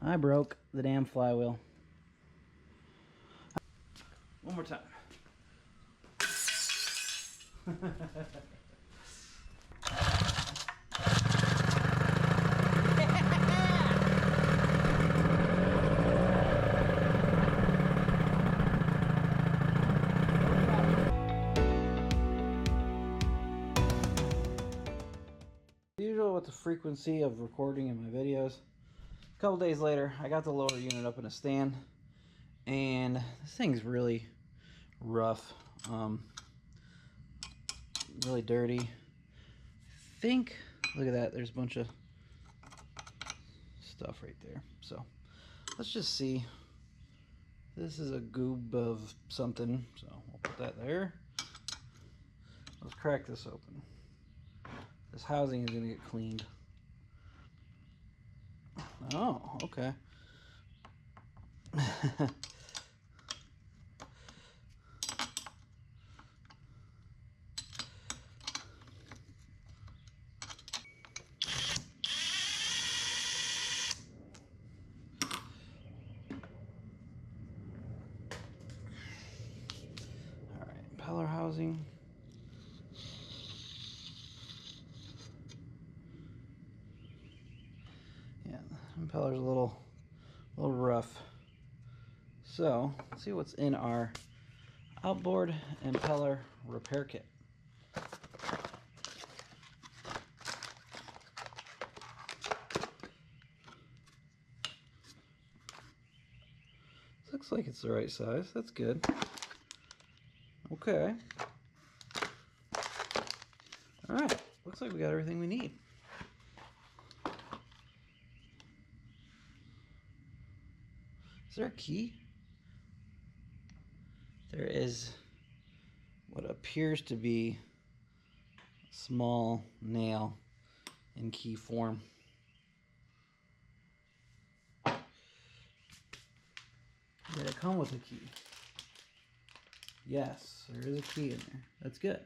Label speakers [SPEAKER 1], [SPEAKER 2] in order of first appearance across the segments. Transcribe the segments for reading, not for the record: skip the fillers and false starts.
[SPEAKER 1] I broke the damn flywheel. One more time. Usual with the frequency of recording in my videos. A couple days later, I got the lower unit up in a stand, and this thing's really rough, really dirty. I think, look at that, there's a bunch of stuff right there. So let's just see. This is a goob of something, so we'll put that there. Let's crack this open. This housing is going to get cleaned. Oh, okay. All right, impeller housing. Yeah, the impeller's a little rough. So let's see what's in our outboard impeller repair kit. Looks like it's the right size. That's good. Okay. All right. Looks like we got everything we need. Is there a key? There is what appears to be a small nail in key form. Did it come with a key? Yes, there is a key in there. That's good.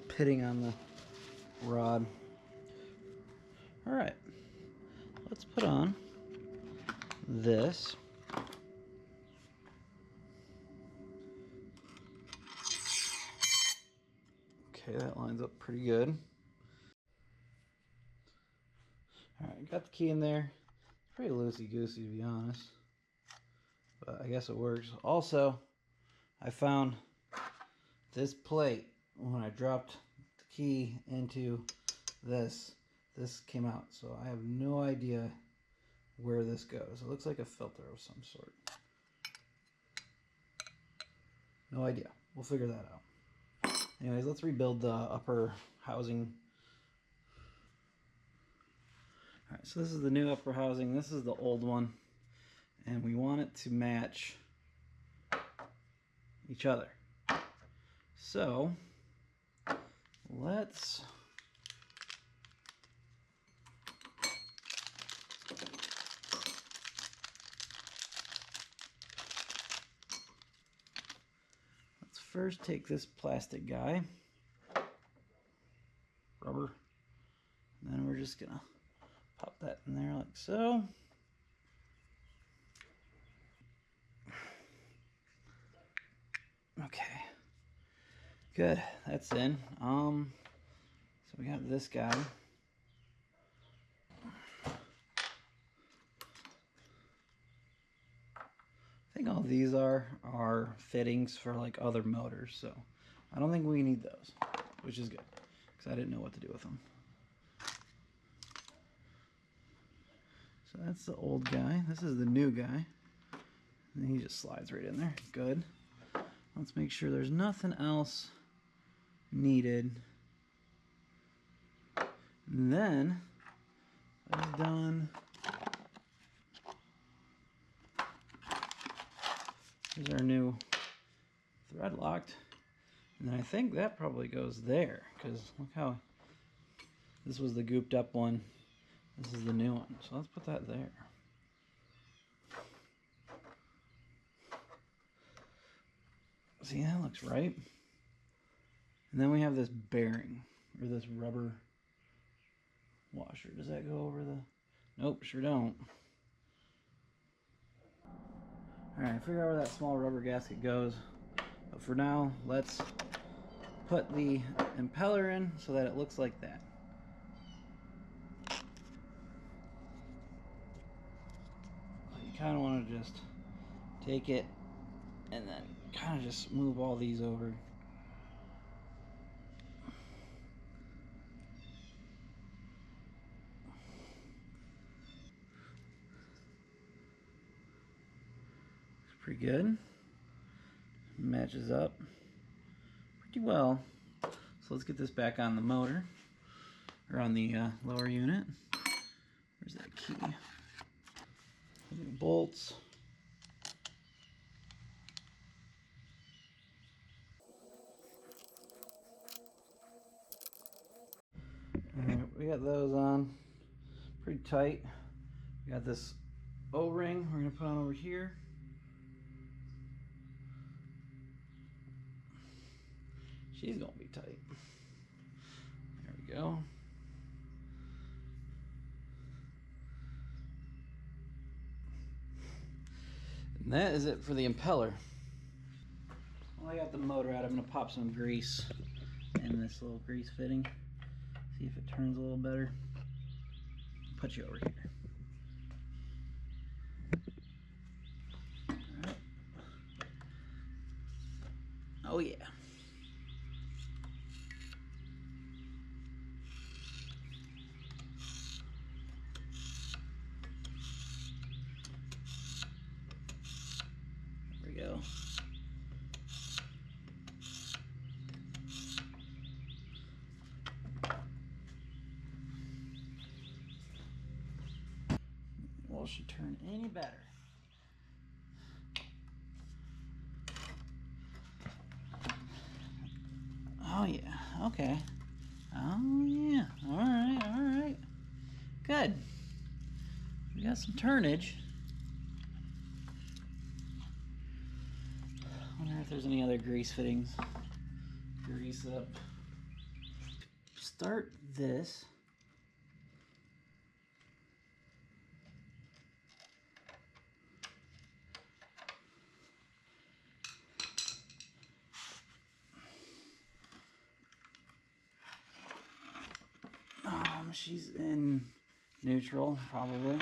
[SPEAKER 1] Pitting on the rod. All right, let's put on this. Okay, that lines up pretty good. All right, got the key in there. Pretty loosey-goosey, to be honest, but I guess it works. Also, I found this plate when I dropped the key into this came out, so I have no idea where this goes. It looks like a filter of some sort. No idea. We'll figure that out. Anyways, let's rebuild the upper housing. All right, so this is the new upper housing. This is the old one, and we want it to match each other. So let's first take this plastic guy, rubber, and then we're just gonna pop that in there like so. Okay, good, that's in. So we got this guy. I think all these are fittings for like other motors, so I don't think we need those, which is good because I didn't know what to do with them. So that's the old guy. This is the new guy. And he just slides right in there. Good. Let's make sure there's nothing else needed. And then, when it's done, Here's our new thread locked. And I think that probably goes there, because look how this was the gooped up one. This is the new one. So let's put that there. See, that looks right. And then we have this bearing, or this rubber washer. Does that go over the... Nope, sure don't. Alright, figure out where that small rubber gasket goes. But for now, let's put the impeller in so that it looks like that. You kind of want to just take it and then kind of just move all these over. Pretty good. Matches up pretty well. So let's get this back on the motor, or on the lower unit. Where's that key? Bolts. Alright, we got those on pretty tight. We got this O-ring we're going to put on over here. She's going to be tight. There we go. And that is it for the impeller. Well, I got the motor out. I'm going to pop some grease in this little grease fitting. See if it turns a little better. Put you over here. All right. Oh yeah. There we go. Will she turn any better? Oh yeah, okay. Oh yeah, alright. Good. We got some turnage. I wonder if there's any other grease fittings. Grease up. Start this. She's in neutral, probably.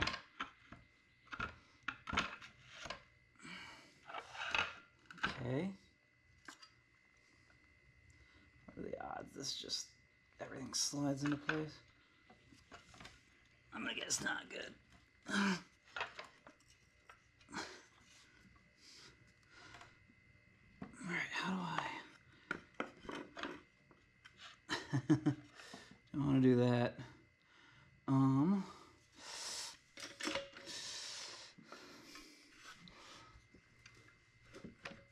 [SPEAKER 1] Okay. What are the odds? This just, everything slides into place. I'm gonna guess not good. Alright, how do I? Don't want to do that.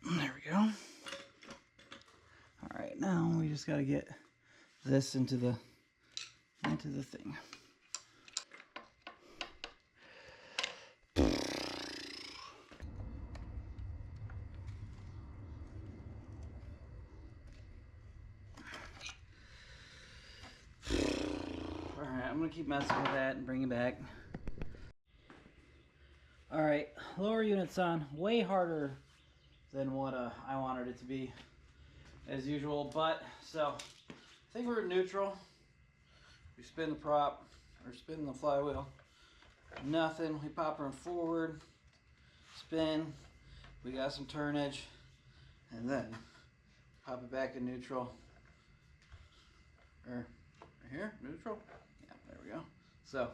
[SPEAKER 1] There we go. All right, now we just got to get this into the thing. All right, I'm gonna keep messing with that and bring it back. All right, lower unit's on. Way harder than what I wanted it to be, as usual. But so I think we're neutral. We spin the prop, or spin the flywheel. Nothing. We pop her forward, spin. We got some turnage, and then pop it back in neutral. Or right here, neutral. Yeah, there we go. So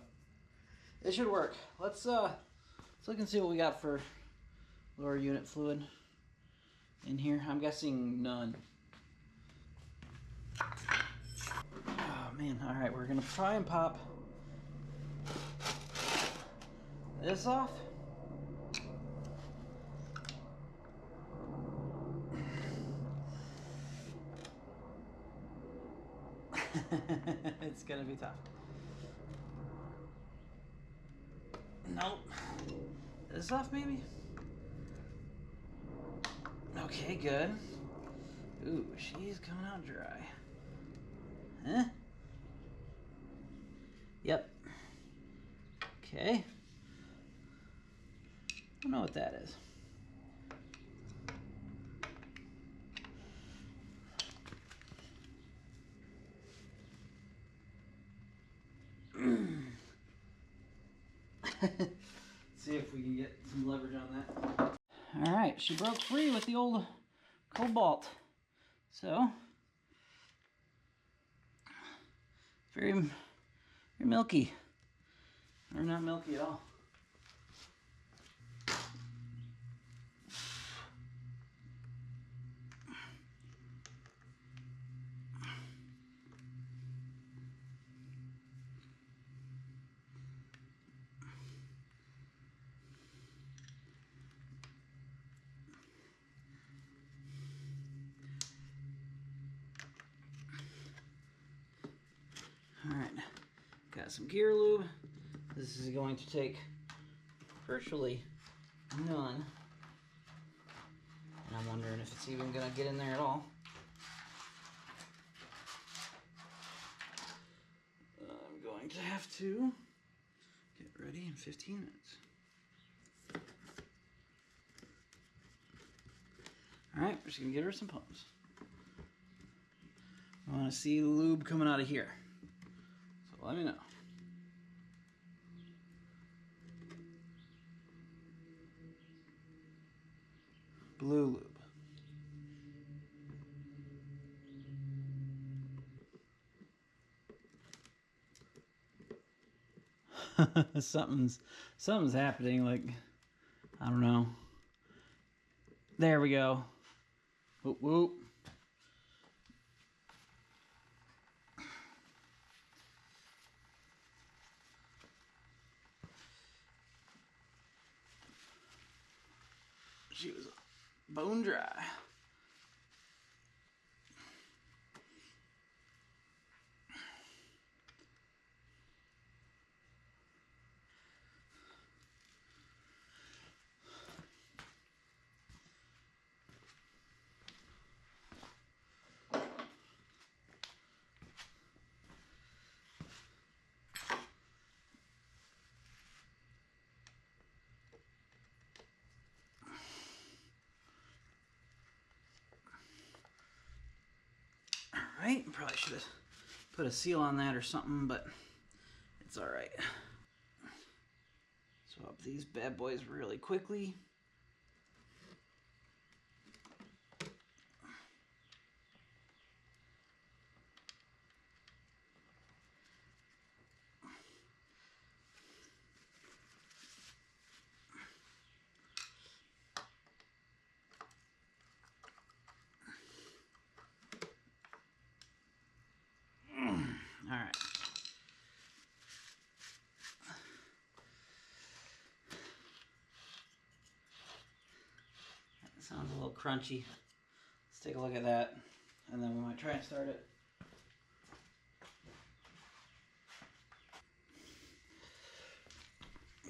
[SPEAKER 1] it should work. Let's look and see what we got for lower unit fluid in here. I'm guessing none. Oh man, all right, we're gonna try and pop this off. It's gonna be tough. Nope. This off maybe? Okay, good. Ooh, she's coming out dry. Huh? Yep. Okay. I don't know what that is. See if we can get some leverage on that. All right, she broke free with the old cobalt. So, very, very milky. Or not milky at all. All right, got some gear lube. This is going to take virtually none. And I'm wondering if it's even gonna get in there at all. I'm going to have to get ready in 15 minutes. All right, we're just gonna give her some pumps. I wanna see the lube coming out of here. So let me know. Blue lube. something's happening, like, I don't know. There we go. Whoop whoop. She was bone dry. Right? Probably should have put a seal on that or something, but it's all right. Swap these bad boys really quickly. All right. That sounds a little crunchy. Let's take a look at that, and then we might try and start it.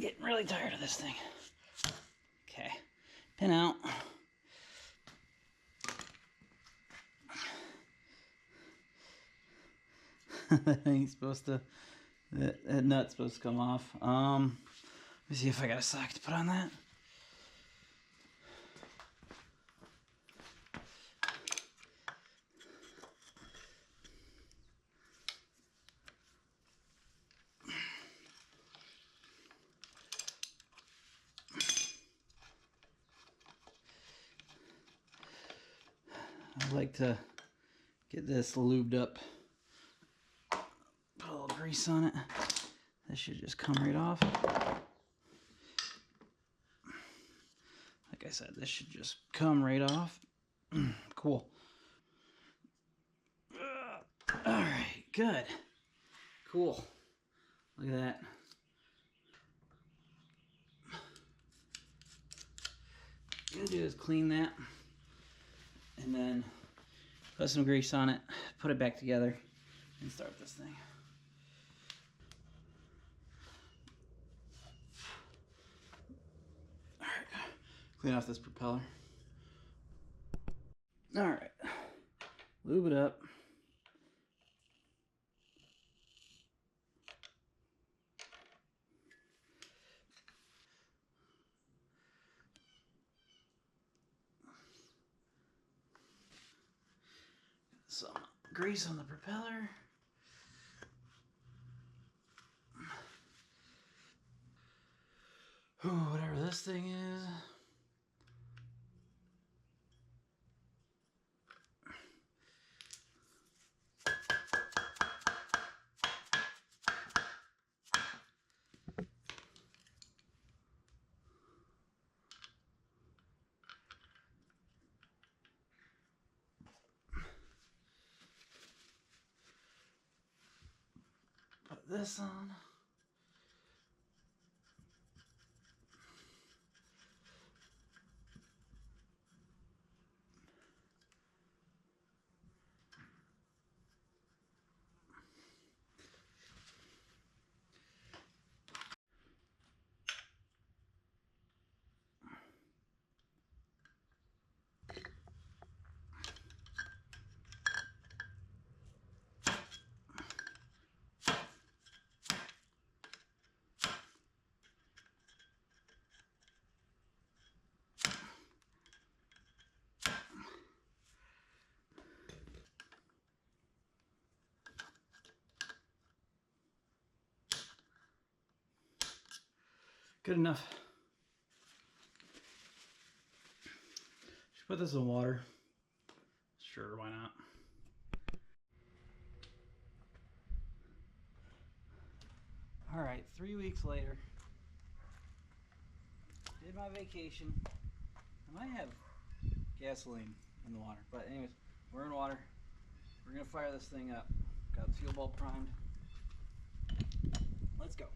[SPEAKER 1] Getting really tired of this thing. Okay, pin out. That thing's supposed to, that nut's supposed to come off. Let me see if I got a sock to put on that. I'd like to get this lubed up. Put a little grease on it. This should just come right off. Like I said, this should just come right off. Cool. All right, good. Cool. Look at that. What I'm gonna do is clean that and then put some grease on it, put it back together, and start this thing. All right, clean off this propeller. All right, lube it up. Some grease on the propeller. Ooh, whatever this thing is. Put this on. Good enough. Should put this in water. Sure, why not? All right, 3 weeks later. Did my vacation. I might have gasoline in the water, but anyways, we're in water. We're gonna fire this thing up. Got the fuel bulb primed. Let's go.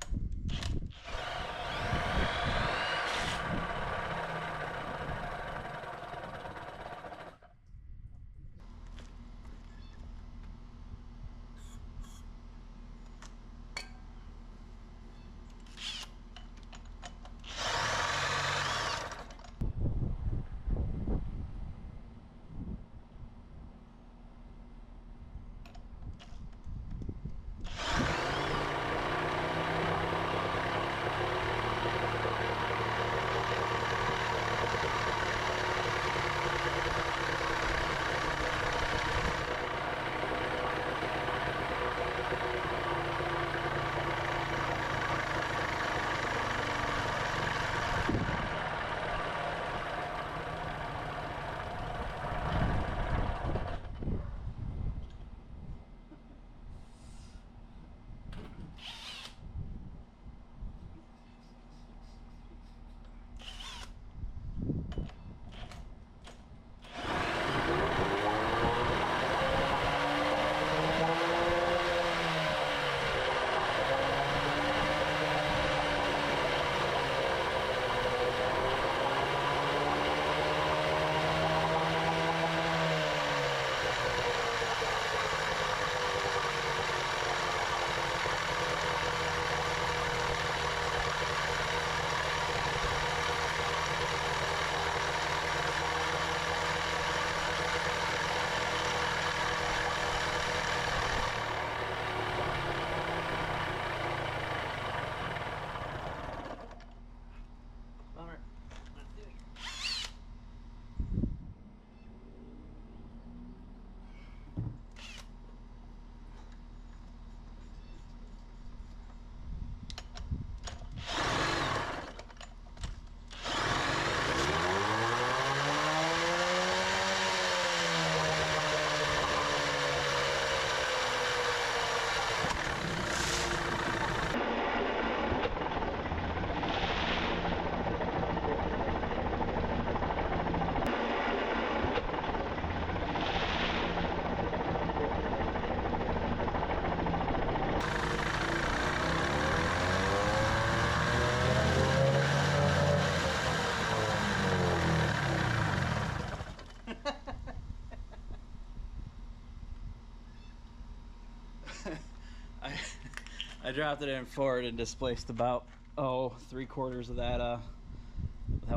[SPEAKER 1] I dropped it in forward and displaced about 3/4 of that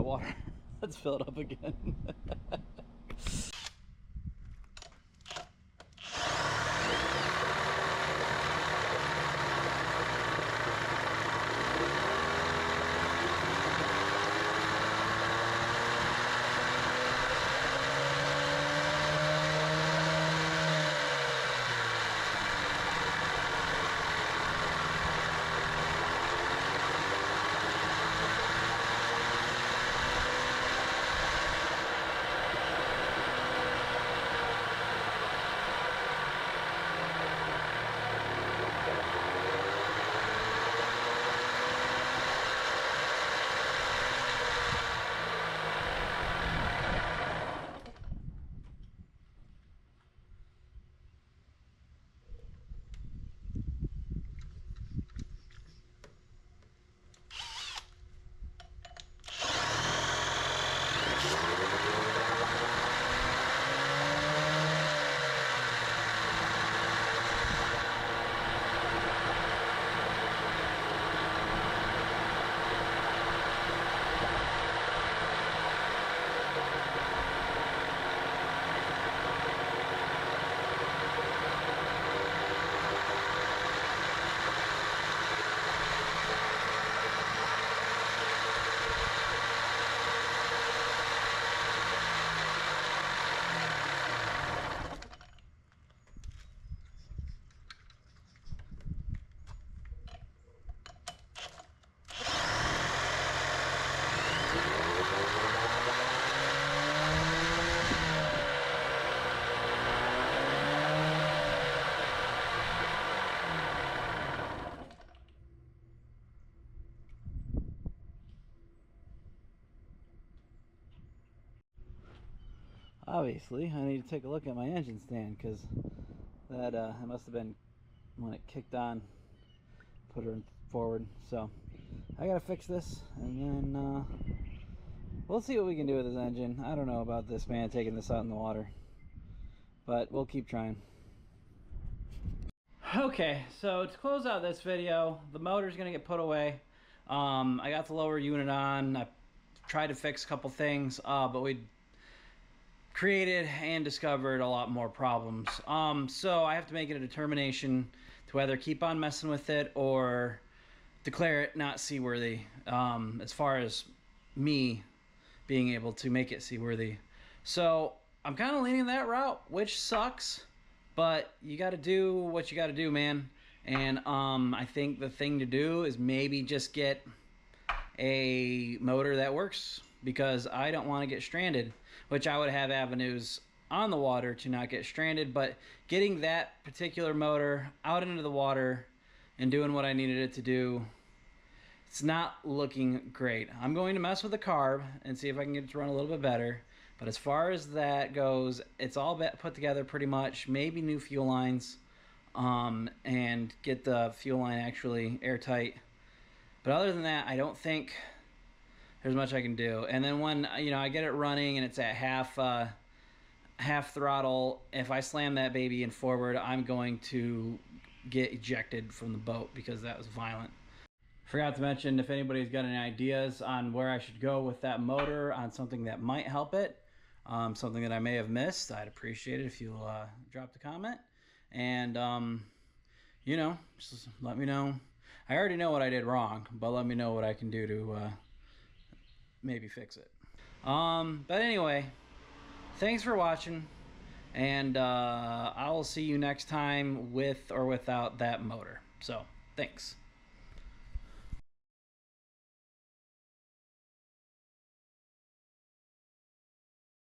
[SPEAKER 1] water. Let's fill it up again. Obviously, I need to take a look at my engine stand, because that it must have been when it kicked on, put her forward. So I gotta fix this, and then we'll see what we can do with this engine. I don't know about this man taking this out in the water, but we'll keep trying. Okay, so to close out this video, the motor's gonna get put away. I got the lower unit on. I tried to fix a couple things, but we created and discovered a lot more problems. So I have to make it a determination to whether keep on messing with it or declare it not seaworthy, as far as me being able to make it seaworthy. So I'm kind of leaning that route, which sucks, but you got to do what you got to do, man. And I think the thing to do is maybe just get a motor that works, because I don't want to get stranded, which I would have avenues on the water to not get stranded, but getting that particular motor out into the water and doing what I needed it to do, it's not looking great. I'm going to mess with the carb and see if I can get it to run a little bit better, but as far as that goes, it's all put together pretty much. Maybe new fuel lines, and get the fuel line actually airtight, but other than that, I don't think there's much I can do. And then when I get it running and it's at half throttle, if I slam that baby in forward, I'm going to get ejected from the boat, because that was violent. Forgot to mention, if anybody's got any ideas on where I should go with that motor, on something that might help it, something that I may have missed, I'd appreciate it if you'll drop the comment. And just let me know. I already know what I did wrong, but let me know what I can do to maybe fix it. But anyway, thanks for watching, and I will see you next time with or without that motor. So thanks.